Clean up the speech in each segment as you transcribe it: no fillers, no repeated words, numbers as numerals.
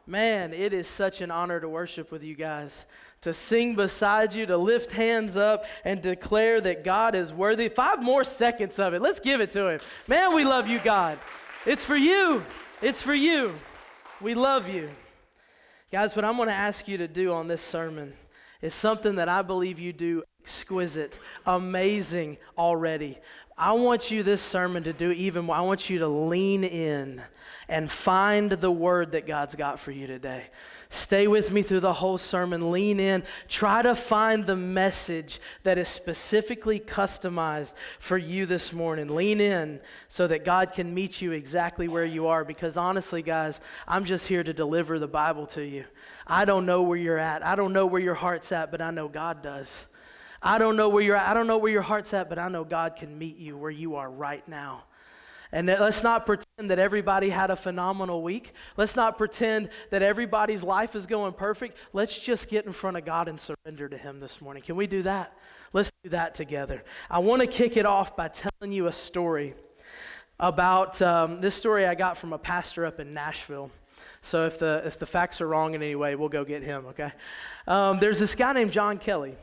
Man, it is such an honor to worship with you guys, to sing beside you, to lift hands up and declare that God is worthy. 5 more seconds of it. Let's give it to him. Man, we love you, God. It's for you. It's for you. We love you. Guys, what I'm going to ask you to do on this sermon is something that I believe you do exquisite, amazing already. I want you this sermon to do even more. I want you to lean in and find the word that God's got for you today. Stay with me through the whole sermon. Lean in. Try to find the message that is specifically customized for you this morning. Lean in so that God can meet you exactly where you are. Because honestly, guys, I'm just here to deliver the Bible to you. I don't know where you're at. I don't know where your heart's at, but I know God does. I don't know where you're at. I don't know where your heart's at, but I know God can meet you where you are right now. And let's not pretend that everybody had a phenomenal week. Let's not pretend that everybody's life is going perfect. Let's just get in front of God and surrender to Him this morning. Can we do that? Let's do that together. I want to kick it off by telling you a story about this story I got from a pastor up in Nashville. So if the facts are wrong in any way, we'll go get him, okay? There's this guy named John Kelly.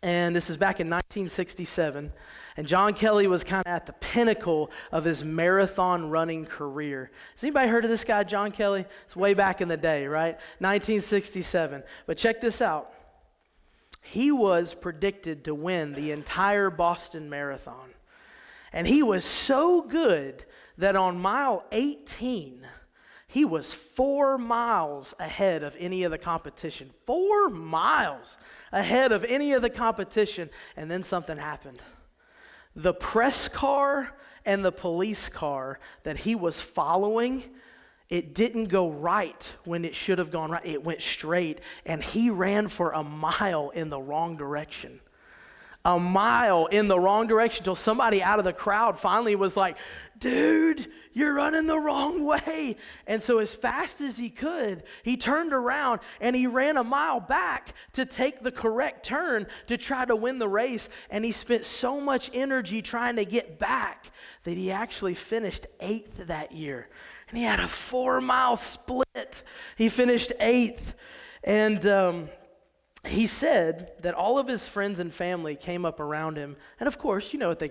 And this is back in 1967. And John Kelly was kind of at the pinnacle of his marathon running career. Has anybody heard of this guy, John Kelly? It's way back in the day, right? 1967. But check this out. He was predicted to win the entire Boston Marathon. And he was so good that on mile 18, he was 4 miles ahead of any of the competition. 4 miles ahead of any of the competition. And then something happened. The press car and the police car that he was following, it didn't go right when it should have gone right. It went straight, and he ran for a mile in the wrong direction. A mile in the wrong direction till somebody out of the crowd finally was like, dude, you're running the wrong way. And so as fast as he could, he turned around and he ran a mile back to take the correct turn to try to win the race. And he spent so much energy trying to get back that he actually finished 8th that year. And he had a 4-mile split. He finished 8th. And he said that all of his friends and family came up around him. And of course, you know what they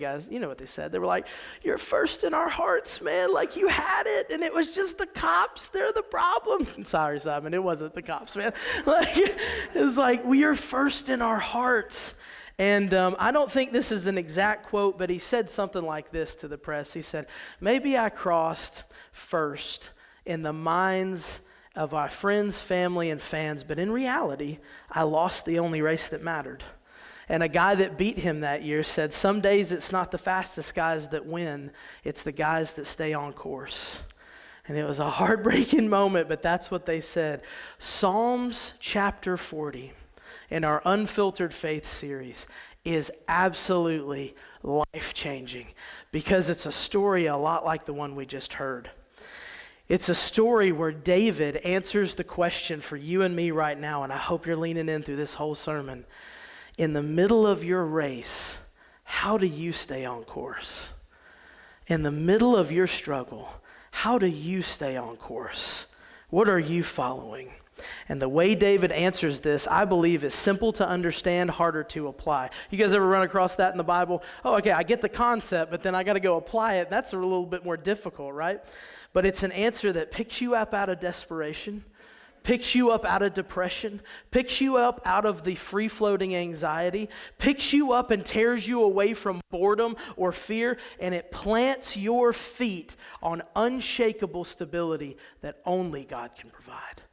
said. They were like, you're first in our hearts, man. Like, you had it. And it was just the cops. They're the problem. Sorry, Simon. It wasn't the cops, man. Like, it was like, we are first in our hearts. And I don't think this is an exact quote, but he said something like this to the press. He said, maybe I crossed first in the minds of our friends, family, and fans, but in reality, I lost the only race that mattered. And a guy that beat him that year said, some days it's not the fastest guys that win, it's the guys that stay on course. And it was a heartbreaking moment, but that's what they said. Psalms chapter 40 in our Unfiltered Faith series is absolutely life-changing because it's a story a lot like the one we just heard. It's a story where David answers the question for you and me right now, and I hope you're leaning in through this whole sermon. In the middle of your race, how do you stay on course? In the middle of your struggle, how do you stay on course? What are you following? And the way David answers this, I believe, is simple to understand, harder to apply. You guys ever run across that in the Bible? Oh, okay, I get the concept, but then I got to go apply it. That's a little bit more difficult, right? But it's an answer that picks you up out of desperation, picks you up out of depression, picks you up out of the free-floating anxiety, picks you up and tears you away from boredom or fear, and it plants your feet on unshakable stability that only God can provide.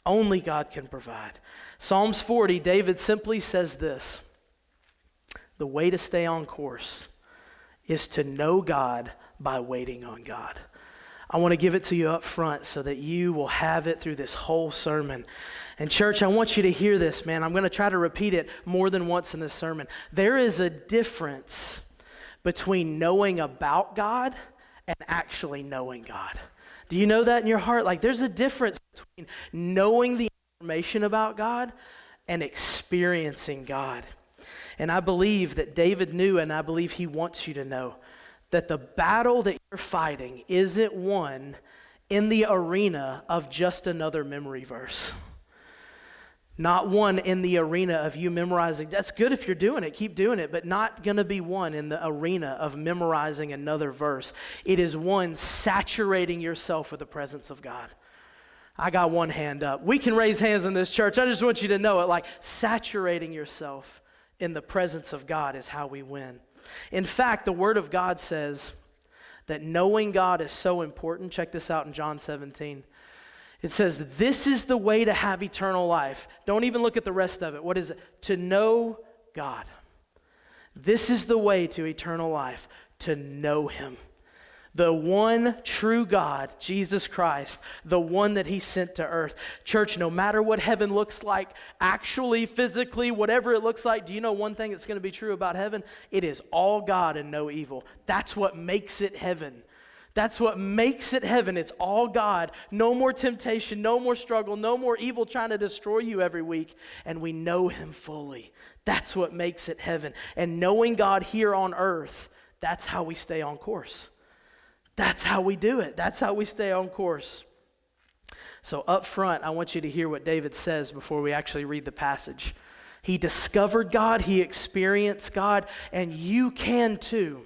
Only God can provide. Psalms 40, David simply says this: the way to stay on course is to know God by waiting on God. I want to give it to you up front so that you will have it through this whole sermon. And church, I want you to hear this, man. I'm going to try to repeat it more than once in this sermon. There is a difference between knowing about God and actually knowing God. Do you know that in your heart? Like, there's a difference between knowing the information about God and experiencing God. And I believe that David knew, and I believe he wants you to know, that the battle that you're fighting isn't won in the arena of just another memory verse. Not one in the arena of you memorizing. That's good if you're doing it, keep doing it, but not going to be one in the arena of memorizing another verse. It is one saturating yourself with the presence of God. I got one hand up. We can raise hands in this church. I just want you to know it, like saturating yourself in the presence of God is how we win. In fact, the Word of God says that knowing God is so important. Check this out in John 17. It says, this is the way to have eternal life. Don't even look at the rest of it. What is it? To know God. This is the way to eternal life, to know Him. The one true God, Jesus Christ, the one that He sent to earth. Church, no matter what heaven looks like, actually, physically, whatever it looks like, do you know one thing that's going to be true about heaven? It is all God and no evil. That's what makes it heaven. That's what makes it heaven. It's all God. No more temptation, no more struggle, no more evil trying to destroy you every week. And we know Him fully. That's what makes it heaven. And knowing God here on earth, that's how we stay on course. That's how we do it. That's how we stay on course. So up front, I want you to hear what David says before we actually read the passage. He discovered God, he experienced God, and you can too.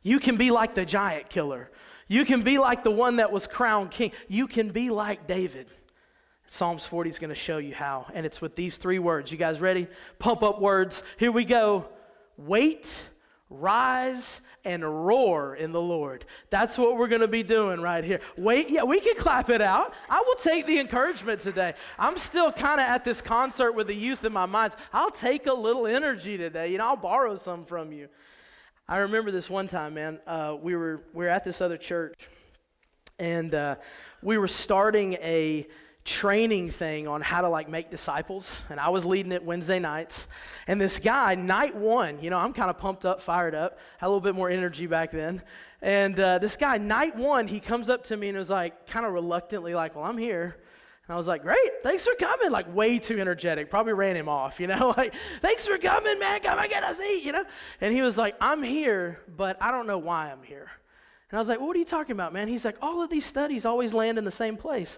You can be like the giant killer. You can be like the one that was crowned king. You can be like David. Psalms 40 is going to show you how, and it's with these three words. You guys ready? Pump up words. Here we go. Wait, rise, and roar in the Lord. That's what we're going to be doing right here. Wait, yeah, we can clap it out. I will take the encouragement today. I'm still kind of at this concert with the youth in my mind. I'll take a little energy today. You know, I'll borrow some from you. I remember this one time, man. We were at this other church, and we were starting a training thing on how to like make disciples, and I was leading it Wednesday nights. And this guy, night one, you know, I'm kind of pumped up, fired up, had a little bit more energy back then. And this guy, night one, he comes up to me and was like, kind of reluctantly, like, well, I'm here. And I was like, great, thanks for coming. Like, way too energetic. Probably ran him off, you know? Like, thanks for coming, man. Come and get a seat, you know? And he was like, I'm here, but I don't know why I'm here. And I was like, well, what are you talking about, man? He's like, all of these studies always land in the same place.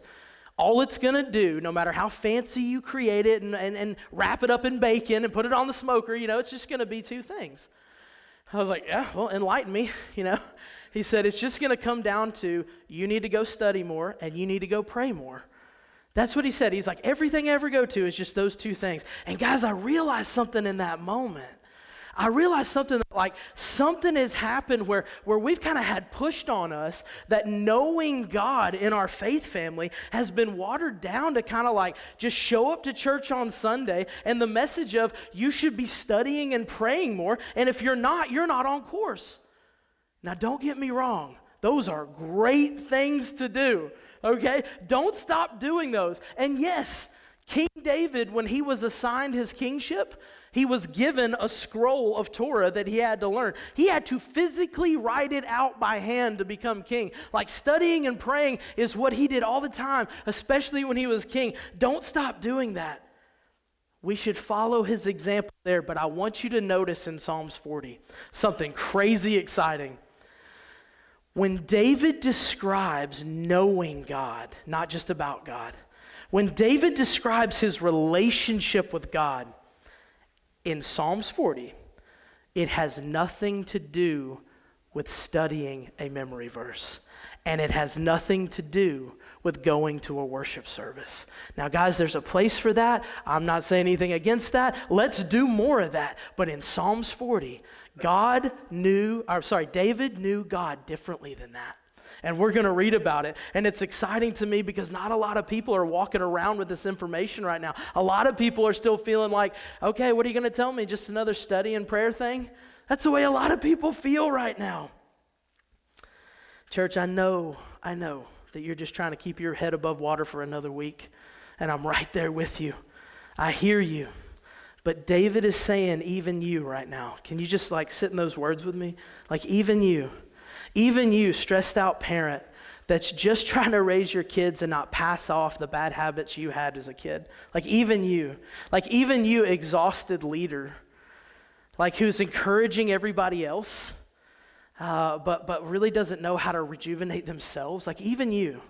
All it's going to do, no matter how fancy you create it and wrap it up in bacon and put it on the smoker, you know, it's just going to be two things. I was like, yeah, well, enlighten me, you know? He said, it's just going to come down to you need to go study more and you need to go pray more. That's what he said. He's like, everything I ever go to is just those two things. And guys, I realized something in that moment. I realized something has happened where we've kind of had pushed on us that knowing God in our faith family has been watered down to kind of like just show up to church on Sunday and the message of you should be studying and praying more. And if you're not on course. Now, don't get me wrong. Those are great things to do. Okay? Don't stop doing those. And yes, King David, when he was assigned his kingship, he was given a scroll of Torah that he had to learn. He had to physically write it out by hand to become king. Like studying and praying is what he did all the time, especially when he was king. Don't stop doing that. We should follow his example there, but I want you to notice in Psalms 40 something crazy exciting. When David describes knowing God, not just about God, when David describes his relationship with God in Psalms 40, it has nothing to do with studying a memory verse. And it has nothing to do with going to a worship service. Now, guys, there's a place for that. I'm not saying anything against that. Let's do more of that. But in Psalms 40, David knew God differently than that. And we're going to read about it. And it's exciting to me because not a lot of people are walking around with this information right now. A lot of people are still feeling like, okay, what are you going to tell me? Just another study and prayer thing? That's the way a lot of people feel right now. Church, I know that you're just trying to keep your head above water for another week. And I'm right there with you. I hear you. But David is saying, even you right now. Can you just like sit in those words with me? Like even you, stressed out parent that's just trying to raise your kids and not pass off the bad habits you had as a kid. Like even you, exhausted leader, like who's encouraging everybody else, but really doesn't know how to rejuvenate themselves. Like even you,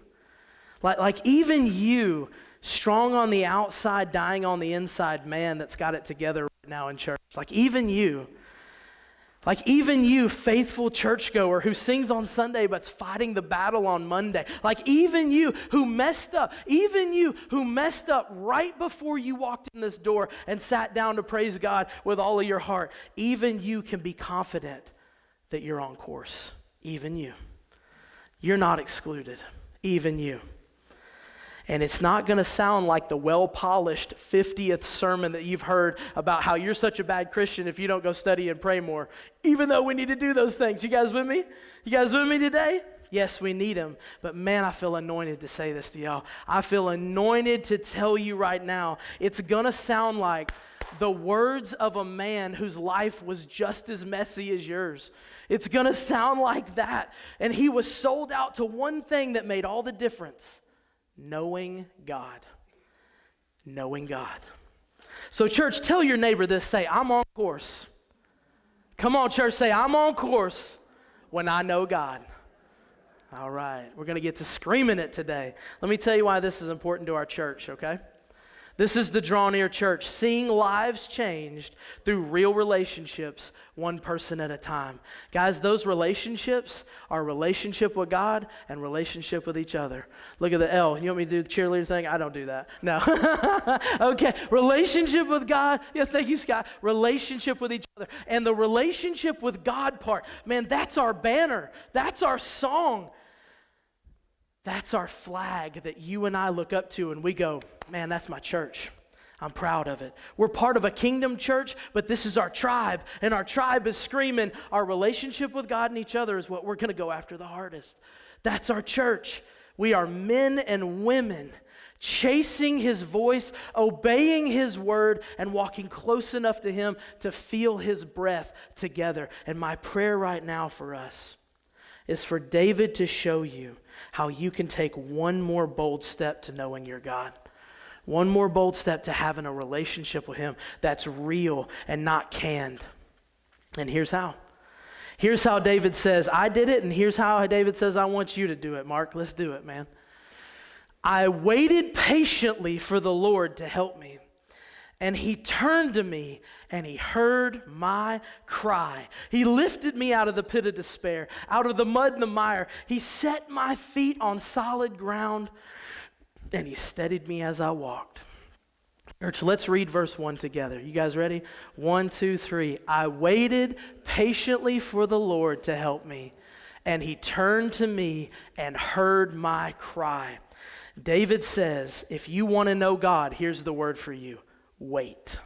Like even you, strong on the outside, dying on the inside man that's got it together right now in church. Like even you, faithful churchgoer who sings on Sunday but's fighting the battle on Monday. Like even you who messed up right before you walked in this door and sat down to praise God with all of your heart. Even you can be confident that you're on course. Even you. You're not excluded. Even you. And it's not going to sound like the well-polished 50th sermon that you've heard about how you're such a bad Christian if you don't go study and pray more, even though we need to do those things. You guys with me? You guys with me today? Yes, we need them. But man, I feel anointed to say this to y'all. I feel anointed to tell you right now, it's going to sound like the words of a man whose life was just as messy as yours. It's going to sound like that. And he was sold out to one thing that made all the difference. Knowing God. Knowing God. So church, tell your neighbor this. Say, I'm on course. Come on, church, say, I'm on course when I know God. All right, we're going to get to screaming it today. Let me tell you why this is important to our church, okay? This is the Draw Near Church, seeing lives changed through real relationships, one person at a time. Guys, those relationships are relationship with God and relationship with each other. Look at the L. You want me to do the cheerleader thing? I don't do that. No. Okay, relationship with God. Yeah, thank you, Scott. Relationship with each other. And the relationship with God part, man, that's our banner. That's our song. That's our flag that you and I look up to and we go, man, that's my church. I'm proud of it. We're part of a kingdom church, but this is our tribe. And our tribe is screaming, our relationship with God and each other is what we're going to go after the hardest. That's our church. We are men and women chasing his voice, obeying his word, and walking close enough to him to feel his breath together. And my prayer right now for us is for David to show you how you can take one more bold step to knowing your God. One more bold step to having a relationship with him that's real and not canned. And here's how. Here's how David says, I did it, and here's how David says, I want you to do it. Mark, let's do it, man. I waited patiently for the Lord to help me. And he turned to me and he heard my cry. He lifted me out of the pit of despair, out of the mud and the mire. He set my feet on solid ground and he steadied me as I walked. Church, let's read verse 1 together. You guys ready? 1, 2, 3. I waited patiently for the Lord to help me, and he turned to me and heard my cry. David says, if you want to know God, here's the word for you. Wait.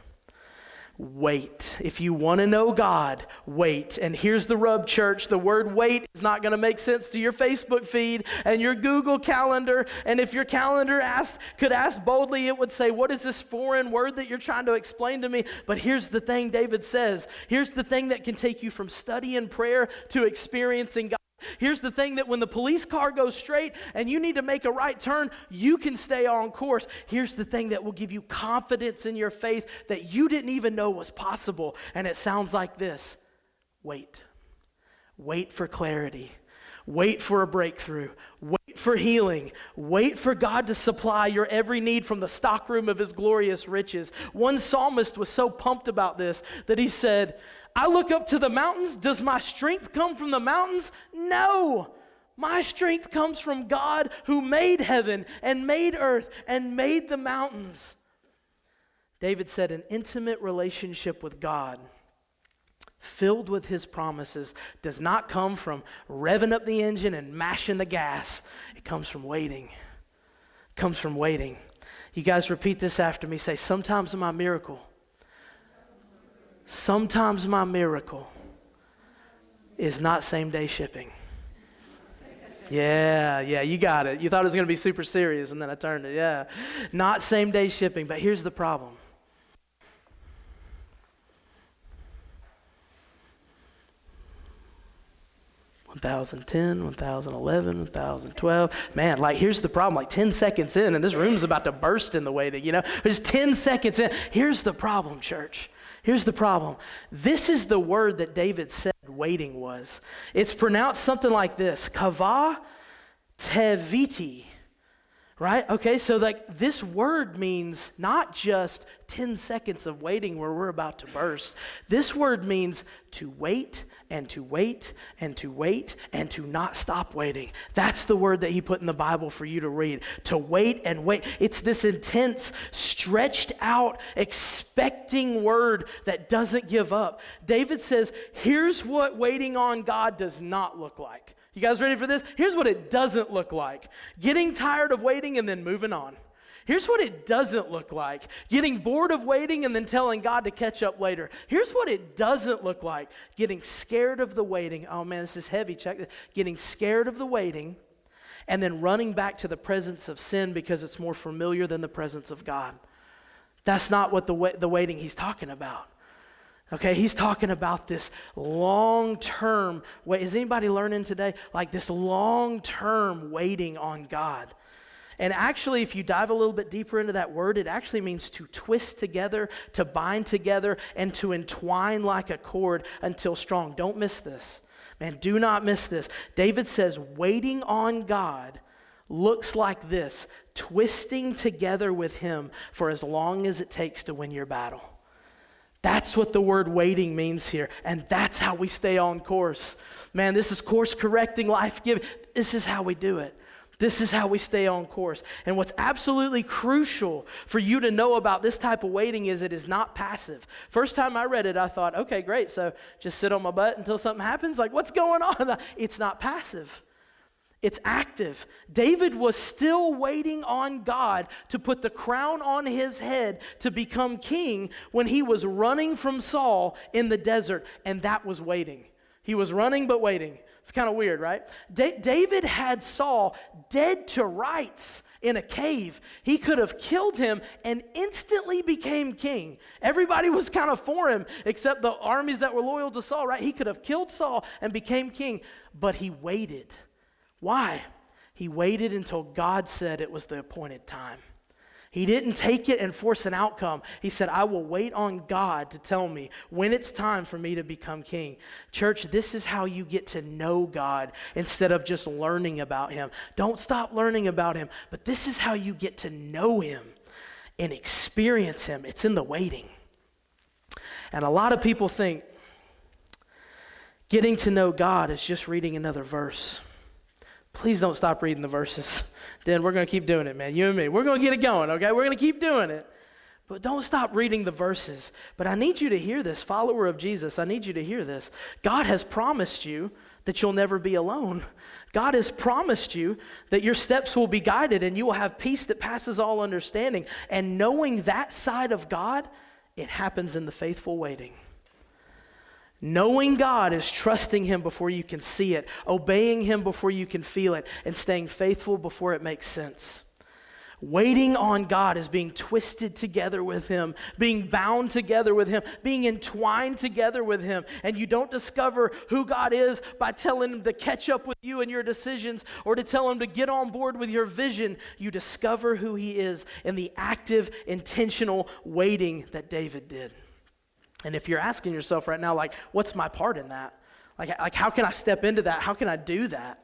Wait. If you want to know God, wait. And here's the rub, church. The word wait is not going to make sense to your Facebook feed and your Google calendar. And if your calendar could ask boldly, it would say, what is this foreign word that you're trying to explain to me? But here's the thing David says. Here's the thing that can take you from study and prayer to experiencing God. Here's the thing that when the police car goes straight and you need to make a right turn, you can stay on course. Here's the thing that will give you confidence in your faith that you didn't even know was possible. And it sounds like this. Wait. Wait for clarity. Wait for a breakthrough. Wait for healing. Wait for God to supply your every need from the stockroom of his glorious riches. One psalmist was so pumped about this that he said, I look up to the mountains. Does my strength come from the mountains? No. My strength comes from God who made heaven and made earth and made the mountains. David said an intimate relationship with God filled with his promises does not come from revving up the engine and mashing the gas. It comes from waiting. It comes from waiting. You guys repeat this after me. Say, sometimes my miracle is not same-day shipping. Yeah, you got it. You thought it was going to be super serious, and then I turned it. Yeah, not same-day shipping, but here's the problem. $1,010, $1,011, $1,012. Man, like here's the problem. Like 10 seconds in, and this room's about to burst in the waiting. Just 10 seconds in. Here's the problem, church. Here's the problem. This is the word that David said waiting was. It's pronounced something like this. Kava teviti. Right? Okay, so like this word means not just 10 seconds of waiting where we're about to burst. This word means to wait and to wait and to wait and to not stop waiting. That's the word that he put in the Bible for you to read. To wait and wait. It's this intense, stretched out, expecting word that doesn't give up. David says, here's what waiting on God does not look like. You guys ready for this? Here's what it doesn't look like. Getting tired of waiting and then moving on. Here's what it doesn't look like. Getting bored of waiting and then telling God to catch up later. Here's what it doesn't look like. Getting scared of the waiting. Oh man, this is heavy. Check this. Getting scared of the waiting and then running back to the presence of sin because it's more familiar than the presence of God. That's not what the waiting he's talking about. Okay, he's talking about this long-term wait. Is anybody learning today? Like this long-term waiting on God. And actually, if you dive a little bit deeper into that word, it actually means to twist together, to bind together, and to entwine like a cord until strong. Don't miss this. Man, do not miss this. David says waiting on God looks like this, twisting together with him for as long as it takes to win your battle. That's what the word waiting means here. And that's how we stay on course. Man, this is course correcting, life giving. This is how we do it. This is how we stay on course. And what's absolutely crucial for you to know about this type of waiting is it is not passive. First time I read it, I thought, okay, great. So just sit on my butt until something happens? Like, what's going on? It's not passive. It's active. David was still waiting on God to put the crown on his head to become king when he was running from Saul in the desert, and that was waiting. He was running but waiting. It's kind of weird, right? David had Saul dead to rights in a cave. He could have killed him and instantly became king. Everybody was kind of for him except the armies that were loyal to Saul, right? He could have killed Saul and became king, but he waited. Why? He waited until God said it was the appointed time. He didn't take it and force an outcome. He said, I will wait on God to tell me when it's time for me to become king. Church, this is how you get to know God instead of just learning about him. Don't stop learning about him, but this is how you get to know him and experience him. It's in the waiting. And a lot of people think getting to know God is just reading another verse. Please don't stop reading the verses. Dan, we're going to keep doing it, man. You and me. We're going to get it going, okay? We're going to keep doing it. But don't stop reading the verses. But I need you to hear this, follower of Jesus. I need you to hear this. God has promised you that you'll never be alone. God has promised you that your steps will be guided and you will have peace that passes all understanding. And knowing that side of God, it happens in the faithful waiting. Knowing God is trusting him before you can see it, obeying him before you can feel it, and staying faithful before it makes sense. Waiting on God is being twisted together with him, being bound together with him, being entwined together with him. And you don't discover who God is by telling him to catch up with you and your decisions or to tell him to get on board with your vision. You discover who he is in the active, intentional waiting that David did. And if you're asking yourself right now, like, what's my part in that? Like how can I step into that? How can I do that?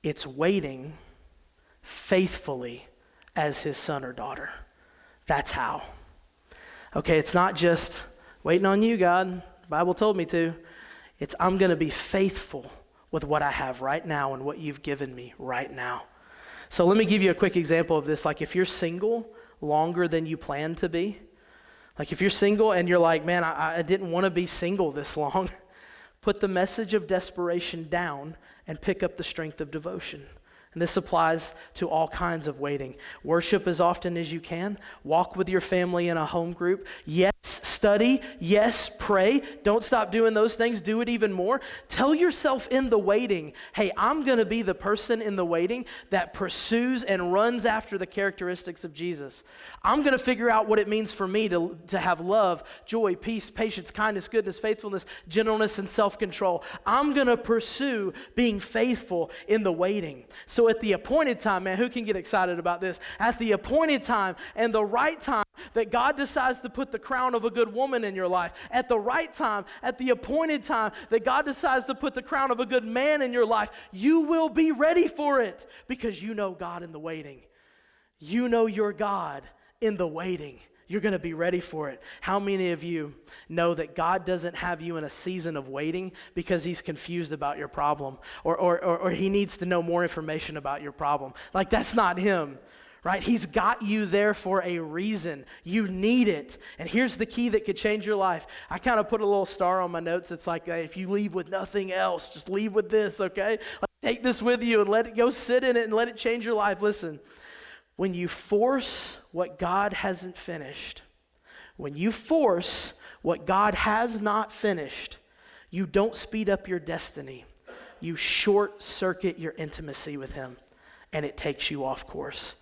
It's waiting faithfully as his son or daughter. That's how. Okay, it's not just waiting on you, God. The Bible told me to. It's I'm going to be faithful with what I have right now and what you've given me right now. So let me give you a quick example of this. Like if you're single longer than you plan to be, like if you're single and you're like, man, I didn't want to be single this long, put the message of desperation down and pick up the strength of devotion. And this applies to all kinds of waiting. Worship as often as you can. Walk with your family in a home group. Yes, study. Yes, pray. Don't stop doing those things. Do it even more. Tell yourself in the waiting, hey, I'm going to be the person in the waiting that pursues and runs after the characteristics of Jesus. I'm going to figure out what it means for me to have love, joy, peace, patience, kindness, goodness, faithfulness, gentleness, and self-control. I'm going to pursue being faithful in the waiting. So at the appointed time, man, who can get excited about this? At the appointed time and the right time, that God decides to put the crown of a good woman in your life, at the right time, at the appointed time, that God decides to put the crown of a good man in your life, you will be ready for it because you know God in the waiting. You know your God in the waiting. You're going to be ready for it. How many of you know that God doesn't have you in a season of waiting because he's confused about your problem or he needs to know more information about your problem? Like, that's not him, right? He's got you there for a reason. You need it. And here's the key that could change your life. I kind of put a little star on my notes. It's like, if you leave with nothing else, just leave with this, okay? Like, take this with you and let it go sit in it and let it change your life. Listen. When you force what God hasn't finished, when you force what God has not finished, you don't speed up your destiny. You short circuit your intimacy with him, and it takes you off course.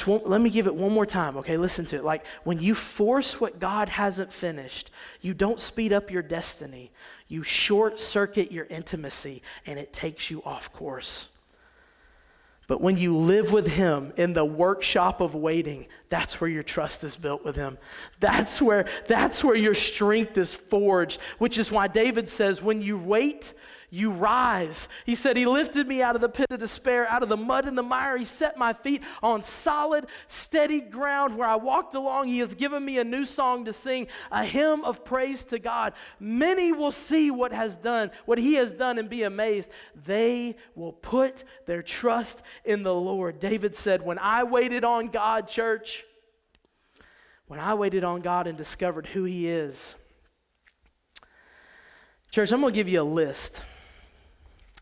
Let me give it one more time, okay? Listen to it. Like, when you force what God hasn't finished, you don't speed up your destiny. You short circuit your intimacy, and it takes you off course. But when you live with him in the workshop of waiting, that's where your trust is built with him. That's where your strength is forged, which is why David says, when you wait, you rise. He said, he lifted me out of the pit of despair, out of the mud and the mire. He set my feet on solid, steady ground where I walked along. He has given me a new song to sing, a hymn of praise to God. Many will see what he has done and be amazed. They will put their trust in the Lord. David said, when I waited on God, church, when I waited on God and discovered who he is. Church, I'm going to give you a list.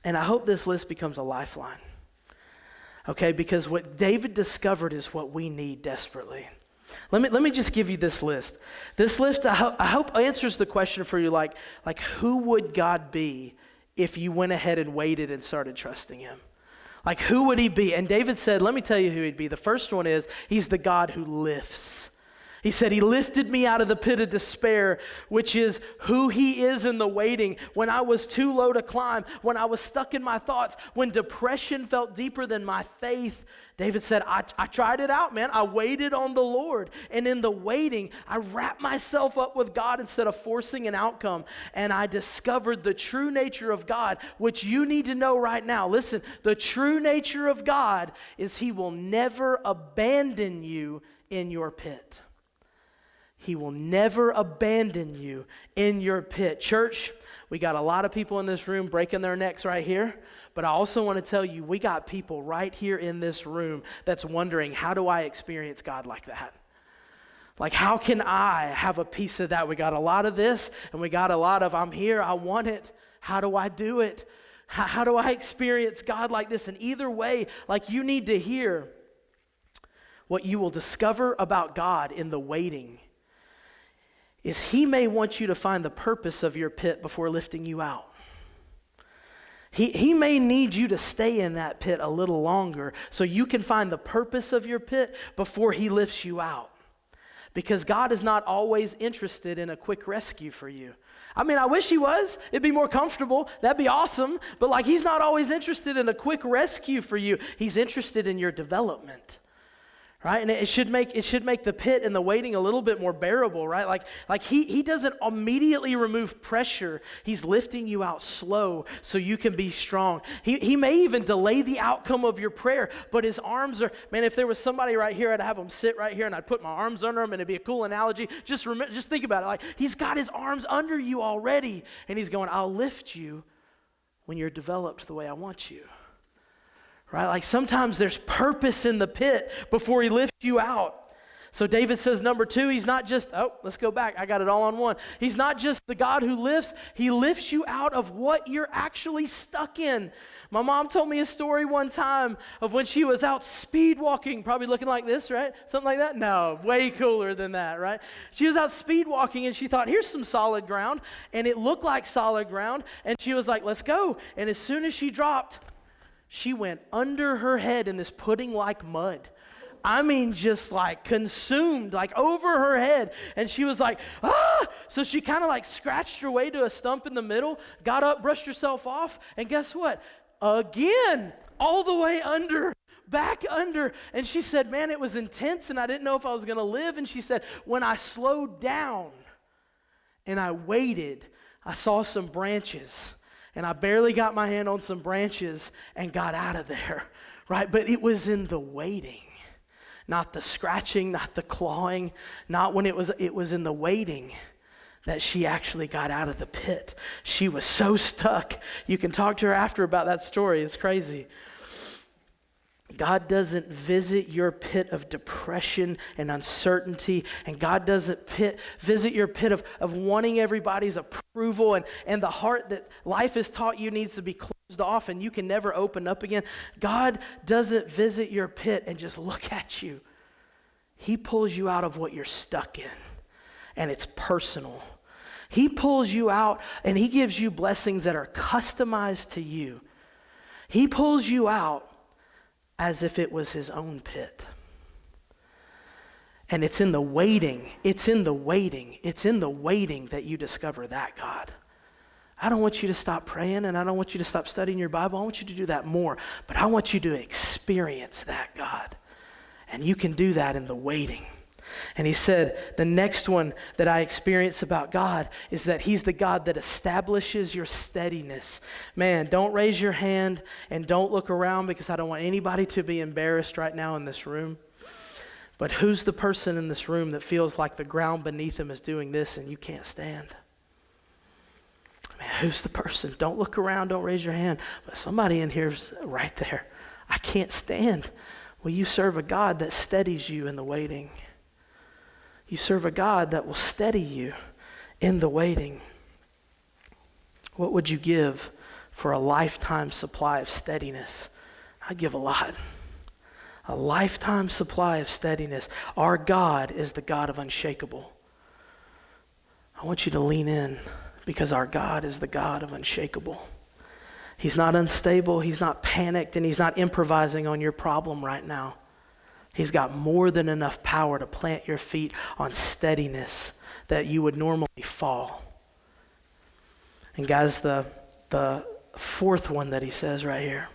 And I hope this list becomes a lifeline, okay? Because what David discovered is what we need desperately. Let me just give you this list. This list, I hope answers the question for you, like who would God be if you went ahead and waited and started trusting him? Like, who would he be? And David said, let me tell you who he'd be. The first one is, he's the God who lifts. He said, he lifted me out of the pit of despair, which is who he is in the waiting. When I was too low to climb, when I was stuck in my thoughts, when depression felt deeper than my faith, David said, I tried it out, man. I waited on the Lord. And in the waiting, I wrapped myself up with God instead of forcing an outcome. And I discovered the true nature of God, which you need to know right now. Listen, the true nature of God is he will never abandon you in your pit. He will never abandon you in your pit. Church, we got a lot of people in this room breaking their necks right here, but I also want to tell you, we got people right here in this room that's wondering, how do I experience God like that? Like, how can I have a piece of that? We got a lot of this, and we got a lot of, I'm here, I want it. How do I do it? How do I experience God like this? And either way, like, you need to hear what you will discover about God in the waiting is he may want you to find the purpose of your pit before lifting you out. He may need you to stay in that pit a little longer so you can find the purpose of your pit before he lifts you out. Because God is not always interested in a quick rescue for you. I mean, I wish he was. It'd be more comfortable. That'd be awesome. But like, he's not always interested in a quick rescue for you. He's interested in your development. Right? And it should make the pit and the waiting a little bit more bearable, right? Like he doesn't immediately remove pressure. He's lifting you out slow so you can be strong. He may even delay the outcome of your prayer, but his arms are, man, if there was somebody right here, I'd have him sit right here and I'd put my arms under him and it'd be a cool analogy. Just think about it. Like, he's got his arms under you already and he's going, I'll lift you when you're developed the way I want you. Right? Like, sometimes there's purpose in the pit before he lifts you out. So David says, number two, he's not just, let's go back. I got it all on one. He's not just the God who lifts. He lifts you out of what you're actually stuck in. My mom told me a story one time of when she was out speed walking, probably looking like this, right? Something like that? No, way cooler than that, right? She was out speed walking and she thought, here's some solid ground. And it looked like solid ground. And she was like, let's go. And as soon as she dropped, she went under her head in this pudding-like mud. I mean, just like consumed, like over her head. And she was like, ah! So she kind of like scratched her way to a stump in the middle, got up, brushed herself off, and guess what? Again, all the way under. back under. And she said, man, it was intense and I didn't know if I was going to live. And she said, when I slowed down and I waited, I saw some branches and I barely got my hand on some branches and got out of there, right? But it was in the waiting, not the scratching, not the clawing, not when it was in the waiting that she actually got out of the pit. She was so stuck. You can talk to her after about that story. It's crazy. God doesn't visit your pit of depression and uncertainty, and God doesn't visit your pit of wanting everybody's approval and the heart that life has taught you needs to be closed off and you can never open up again. God doesn't visit your pit and just look at you. He pulls you out of what you're stuck in, and it's personal. He pulls you out and he gives you blessings that are customized to you. He pulls you out as if it was his own pit. And it's in the waiting that you discover that God. I don't want you to stop praying and I don't want you to stop studying your Bible. I want you to do that more, but I want you to experience that God. And you can do that in the waiting. And he said, the next one that I experience about God is that he's the God that establishes your steadiness. Man, don't raise your hand and don't look around because I don't want anybody to be embarrassed right now in this room. But who's the person in this room that feels like the ground beneath them is doing this and you can't stand? Man, who's the person? Don't look around, don't raise your hand. But somebody in here is right there. I can't stand. Well, you serve a God that steadies you in the waiting. You serve a God that will steady you in the waiting. What would you give for a lifetime supply of steadiness? I'd give a lot. A lifetime supply of steadiness. Our God is the God of unshakable. I want you to lean in because our God is the God of unshakable. He's not unstable, he's not panicked, and he's not improvising on your problem right now. He's got more than enough power to plant your feet on steadiness that you would normally fall. And guys, the fourth one that he says right here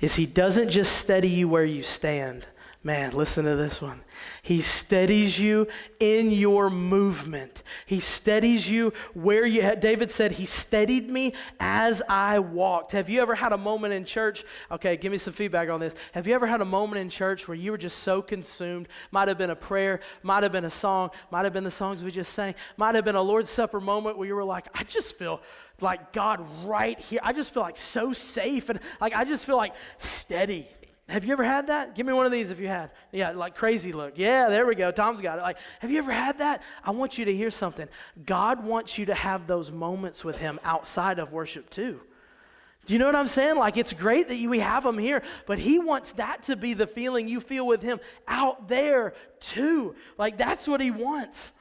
is he doesn't just steady you where you stand. Man, listen to this one. He steadies you in your movement. He steadies you where you had. David said, he steadied me as I walked. Have you ever had a moment in church? Okay, give me some feedback on this. Have you ever had a moment in church where you were just so consumed? Might have been a prayer, might have been a song, might have been the songs we just sang, might have been a Lord's Supper moment where you were like, I just feel like God right here. I just feel like so safe and like I just feel like steady. Have you ever had that? Give me one of these if you had. Yeah, like crazy look. Yeah, there we go. Tom's got it. Like, have you ever had that? I want you to hear something. God wants you to have those moments with him outside of worship too. Do you know what I'm saying? Like, it's great that we have him here, but he wants that to be the feeling you feel with him out there too. Like, that's what he wants.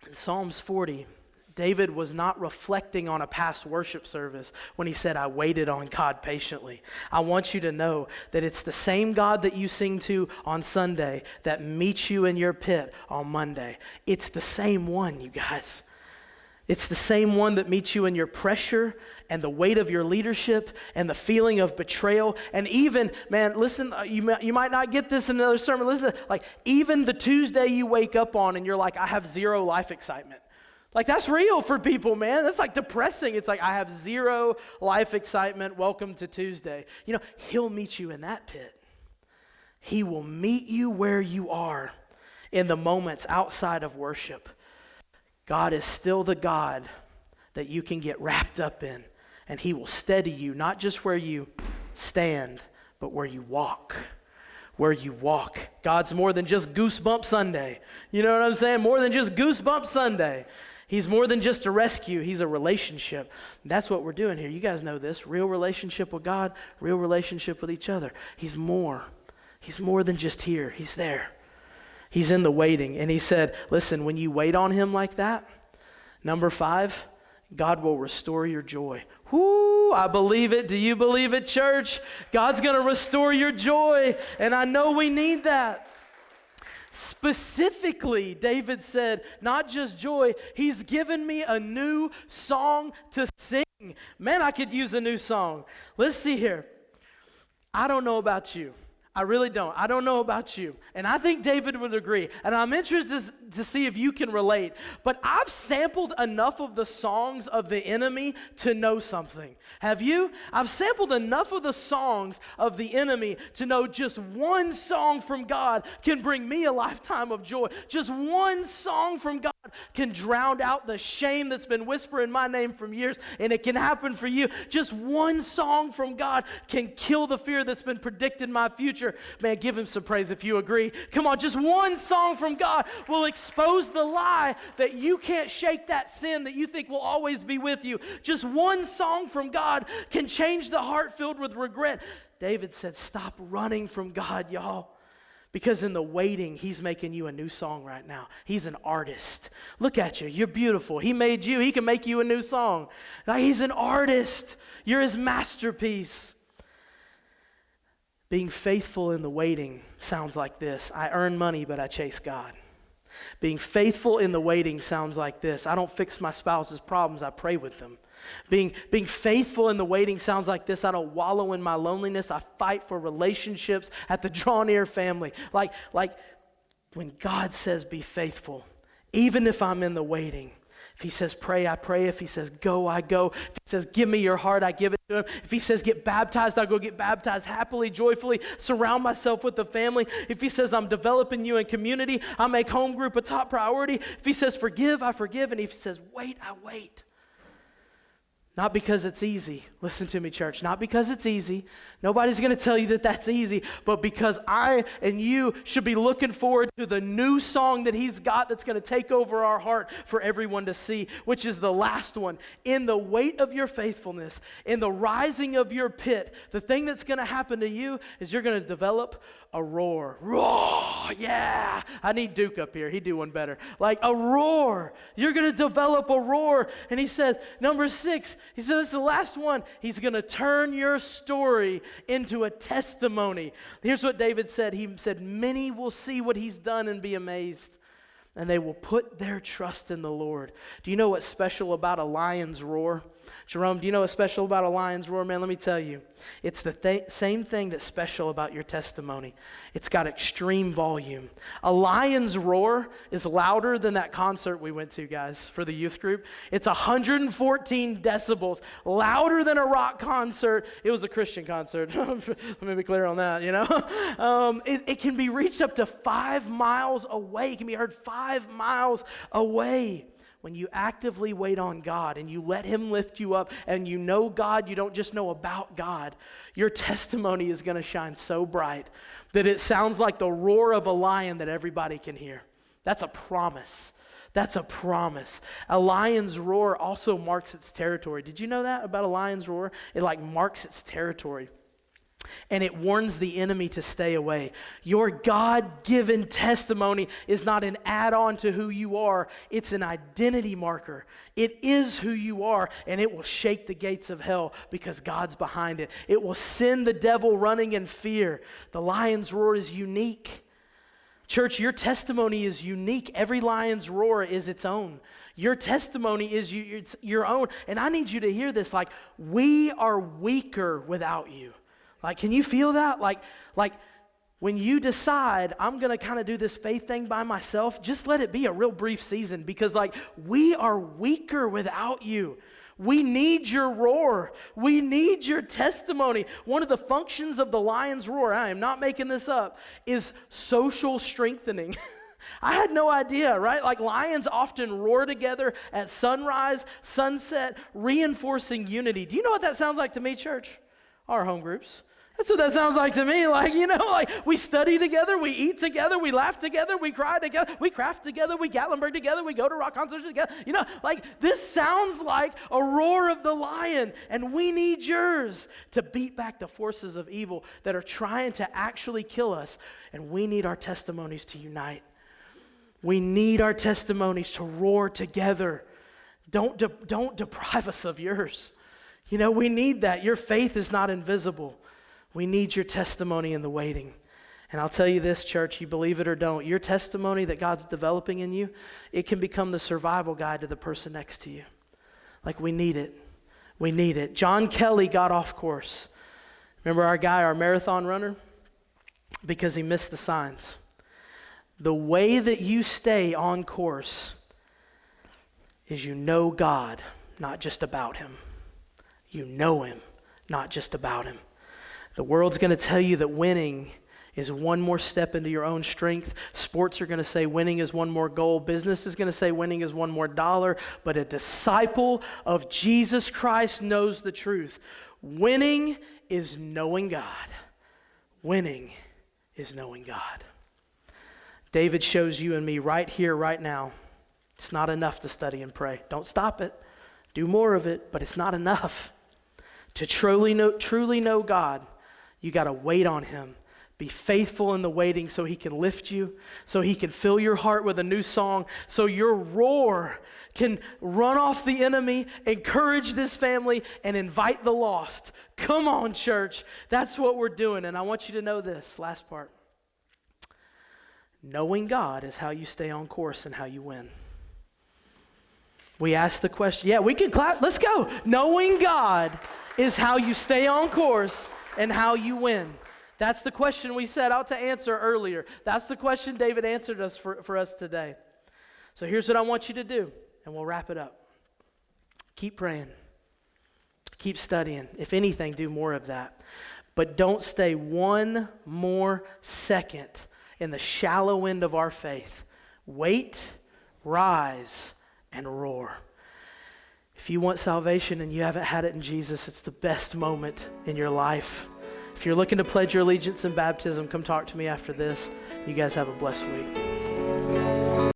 In Psalms 40, David was not reflecting on a past worship service when he said, I waited on God patiently. I want you to know that it's the same God that you sing to on Sunday that meets you in your pit on Monday. It's the same one, you guys. It's the same one that meets you in your pressure and the weight of your leadership and the feeling of betrayal. And even, man, listen, you might not get this in another sermon. Listen to, like, even the Tuesday you wake up on and you're like, I have zero life excitement. Like, that's real for people, man. That's like depressing. It's like, I have zero life excitement. Welcome to Tuesday. You know, he'll meet you in that pit. He will meet you where you are in the moments outside of worship. God is still the God that you can get wrapped up in, and he will steady you, not just where you stand, but where you walk. Where you walk. God's more than just Goosebump Sunday. You know what I'm saying? More than just Goosebump Sunday. He's more than just a rescue. He's a relationship. And that's what we're doing here. You guys know this. Real relationship with God, real relationship with each other. He's more. He's more than just here. He's there. He's in the waiting. And he said, listen, when you wait on him like that, number 5, God will restore your joy. Whoo, I believe it. Do you believe it, church? God's going to restore your joy. And I know we need that. Specifically, David said, not just joy, he's given me a new song to sing. Man, I could use a new song. Let's see here. I don't know about you. I really don't. I don't know about you. And I think David would agree. And I'm interested to see if you can relate. But I've sampled enough of the songs of the enemy to know something. Have you? I've sampled enough of the songs of the enemy to know just one song from God can bring me a lifetime of joy. Just one song from God can drown out the shame that's been whispering my name from years, and it can happen for you. Just one song from God can kill the fear that's been predicted in my future. Man, give him some praise if you agree. Come on, just one song from God will expose the lie that you can't shake that sin that you think will always be with you. Just one song from God can change the heart filled with regret. David said, stop running from God, y'all. Because in the waiting, he's making you a new song right now. He's an artist. Look at you. You're beautiful. He made you. He can make you a new song. Now, he's an artist. You're his masterpiece. Being faithful in the waiting sounds like this. I earn money, but I chase God. Being faithful in the waiting sounds like this. I don't fix my spouse's problems. I pray with them. Being faithful in the waiting sounds like this. I don't wallow in my loneliness. I fight for relationships at the Draw Near family. Like when God says be faithful, even if I'm in the waiting. If he says pray, I pray. If he says go, I go. If he says give me your heart, I give it to him. If he says get baptized, I go get baptized happily, joyfully, surround myself with the family. If he says I'm developing you in community, I make home group a top priority. If he says forgive, I forgive. And if he says wait, I wait. Not because it's easy. Listen to me, church. Not because it's easy. Nobody's going to tell you that that's easy, but because I and you should be looking forward to the new song that he's got that's going to take over our heart for everyone to see, which is the last one. In the weight of your faithfulness, in the rising of your pit, the thing that's going to happen to you is you're going to develop a roar. Roar, yeah. I need Duke up here. He'd do one better. Like a roar. You're going to develop a roar. And he said, number 6, he said, this is the last one. He's going to turn your story into a testimony. Here's what David said. He said, many will see what he's done and be amazed, and they will put their trust in the Lord. Do you know what's special about a lion's roar? Jerome, do you know what's special about a lion's roar? Man, let me tell you. It's the same thing that's special about your testimony. It's got extreme volume. A lion's roar is louder than that concert we went to, guys, for the youth group. It's 114 decibels, louder than a rock concert. It was a Christian concert. Let me be clear on that, you know. It can be reached up to 5 miles away. It can be heard 5 miles away. When you actively wait on God and you let him lift you up and you know God, you don't just know about God, your testimony is going to shine so bright that it sounds like the roar of a lion that everybody can hear. That's a promise. That's a promise. A lion's roar also marks its territory. Did you know that about a lion's roar? It marks its territory. And it warns the enemy to stay away. Your God-given testimony is not an add-on to who you are. It's an identity marker. It is who you are, and it will shake the gates of hell because God's behind it. It will send the devil running in fear. The lion's roar is unique. Church, your testimony is unique. Every lion's roar is its own. Your testimony is it's your own. And I need you to hear this. We are weaker without you. Can you feel that? Like when you decide, I'm going to kind of do this faith thing by myself, just let it be a real brief season because we are weaker without you. We need your roar. We need your testimony. One of the functions of the lion's roar, I am not making this up, is social strengthening. I had no idea, right? Lions often roar together at sunrise, sunset, reinforcing unity. Do you know what that sounds like to me, church? Our home groups. That's what that sounds like to me. We study together, we eat together, we laugh together, we cry together, we craft together, we Gatlinburg together, we go to rock concerts together. This sounds like a roar of the lion, and we need yours to beat back the forces of evil that are trying to actually kill us, and we need our testimonies to unite. We need our testimonies to roar together. Don't deprive us of yours. We need that. Your faith is not invisible. We need your testimony in the waiting. And I'll tell you this, church, you believe it or don't, your testimony that God's developing in you, it can become the survival guide to the person next to you. We need it. We need it. John Kelly got off course. Remember our guy, our marathon runner? Because he missed the signs. The way that you stay on course is you know God, not just about him. You know him, not just about him. The world's going to tell you that winning is one more step into your own strength. Sports are going to say winning is one more goal. Business is going to say winning is one more dollar. But a disciple of Jesus Christ knows the truth. Winning is knowing God. Winning is knowing God. David shows you and me right here, right now. It's not enough to study and pray. Don't stop it. Do more of it, but it's not enough. To truly know God, you got to wait on him. Be faithful in the waiting so he can lift you, so he can fill your heart with a new song, so your roar can run off the enemy, encourage this family, and invite the lost. Come on, church. That's what we're doing, and I want you to know this, last part. Knowing God is how you stay on course and how you win. We ask the question, yeah, we can clap, let's go. Knowing God is how you stay on course and how you win. That's the question we set out to answer earlier. That's the question David answered us for us today. So here's what I want you to do, and we'll wrap it up. Keep praying. Keep studying. If anything, do more of that. But don't stay one more second in the shallow end of our faith. Wait, rise, and roar. If you want salvation and you haven't had it in Jesus, it's the best moment in your life. If you're looking to pledge your allegiance in baptism, come talk to me after this. You guys have a blessed week.